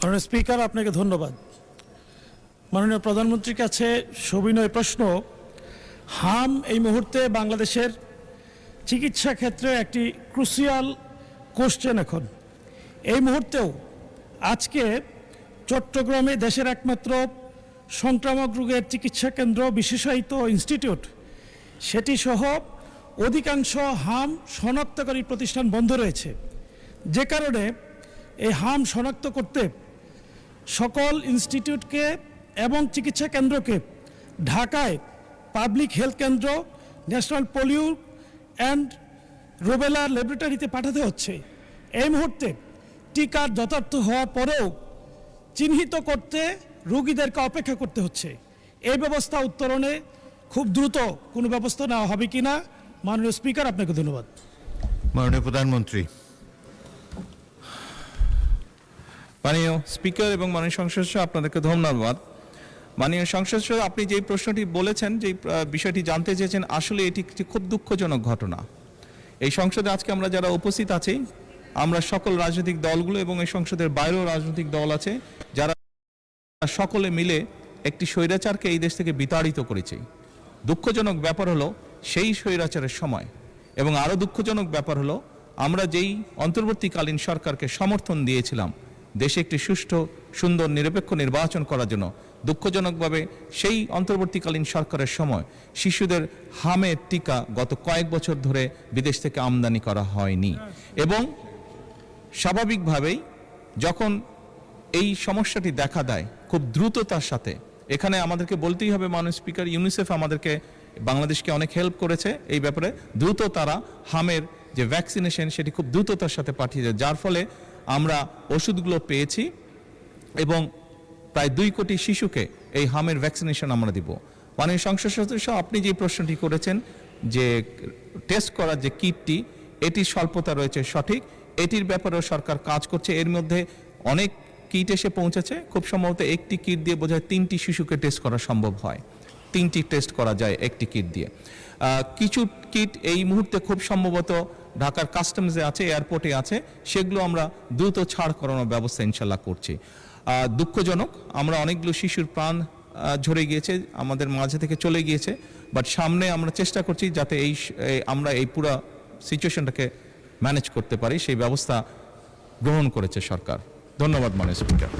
মাননীয় স্পিকার, আপনাকে ধন্যবাদ। মাননীয় প্রধানমন্ত্রীর কাছে সবিনয় প্রশ্ন। হাম এই মুহূর্তে বাংলাদেশের চিকিৎসা ক্ষেত্রে একটি ক্রুশিয়াল কোশ্চেন। এখন এই মুহূর্তেও আজকে চট্টগ্রামে দেশের একমাত্র সংক্রামক রোগের চিকিৎসা কেন্দ্র, বিশেষায়িত ইনস্টিটিউট, সেটি সহ অধিকাংশ হাম শনাক্তকারী প্রতিষ্ঠান বন্ধ রয়েছে, যে কারণে এই হাম শনাক্ত করতে সকল ইনস্টিটিউটকে এবং চিকিৎসা কেন্দ্রকে ঢাকায় পাবলিক হেলথ কেন্দ্র, ন্যাশনাল পোলিও অ্যান্ড রুবেলা ল্যাবরেটরিতে পাঠাতে হচ্ছে। এই মুহূর্তে টিকার যথার্থ হওয়ার পরেও চিহ্নিত করতে রোগীদেরকে অপেক্ষা করতে হচ্ছে। এই ব্যবস্থা উত্তরণে খুব দ্রুত কোনো ব্যবস্থা নেওয়া হবে কিনা। মাননীয় স্পিকার, আপনাকে ধন্যবাদ। মাননীয় প্রধানমন্ত্রী। মাননীয় স্পিকার এবং মাননীয় সংসদ সদস্য, আপনাদেরকে ধন্যবাদ। মাননীয় সংসদ সদস্য, আপনি যে প্রশ্নটি বলেছেন, যে বিষয়টি জানতে চেয়েছেন, আসলে এটি একটি খুব দুঃখজনক ঘটনা। এই সংসদে আজকে আমরা যারা উপস্থিত আছি, আমরা সকল রাজনৈতিক দলগুলো এবং এই সংসদের বাইরেও রাজনৈতিক দল আছে, যারা সকলে মিলে একটি স্বৈরাচারকে এই দেশ থেকে বিতাড়িত করেছে। দুঃখজনক ব্যাপার হলো সেই স্বৈরাচারের সময়, এবং আরও দুঃখজনক ব্যাপার হলো আমরা যেই অন্তর্বর্তীকালীন সরকারকে সমর্থন দিয়েছিলাম দেশে একটি সুষ্ঠু, সুন্দর, নিরপেক্ষ নির্বাচন করার জন্য, দুঃখজনকভাবে সেই অন্তর্বর্তীকালীন সরকারের সময় শিশুদের হামের টিকা গত কয়েক বছর ধরে বিদেশ থেকে আমদানি করা হয়নি। এবং স্বাভাবিকভাবেই যখন এই সমস্যাটি দেখা দেয় খুব দ্রুততার সাথে, এখানে আমাদেরকে বলতেই হবে মাননীয় স্পিকার, ইউনিসেফ আমাদেরকে, বাংলাদেশকে অনেক হেল্প করেছে এই ব্যাপারে। দ্রুত তারা হামের যে ভ্যাকসিনেশন সেটি খুব দ্রুততার সাথে পাঠিয়ে যায়, যার ফলে আমরা ওষুধগুলো পেয়েছি এবং প্রায় 2 কোটি শিশুকে এই হামের ভ্যাকসিনেশন আমরা দিব। মাননীয় সংসদ সদস্য, আপনি যে প্রশ্নটি করেছেন যে টেস্ট করার যে কিটটি, এটির স্বল্পতা রয়েছে, সঠিক। এটির ব্যাপারেও সরকার কাজ করছে। এর মধ্যে অনেক কিট এসে পৌঁছেছে। খুব সম্ভবত একটি কিট দিয়ে বোধহয় 3টি শিশুকে টেস্ট করা সম্ভব হয়। 3টি টেস্ট করা যায় একটি কিট দিয়ে। কিছু কিট এই মুহূর্তে খুব সম্ভবত ঢাকার কাস্টমসে আছে, এয়ারপোর্টে আছে, সেগুলো আমরা দ্রুত ছাড় করানোর ব্যবস্থা ইনশাল্লাহ করছি। দুঃখজনক, আমরা অনেকগুলো শিশুর প্রাণ ঝরে গিয়েছে, আমাদের মাঝে থেকে চলে গিয়েছে, বাট সামনে আমরা চেষ্টা করছি যাতে আমরা এই পুরো সিচুয়েশনটাকে ম্যানেজ করতে পারি, সেই ব্যবস্থা গ্রহণ করেছে সরকার। ধন্যবাদ মাননীয় স্পিকার।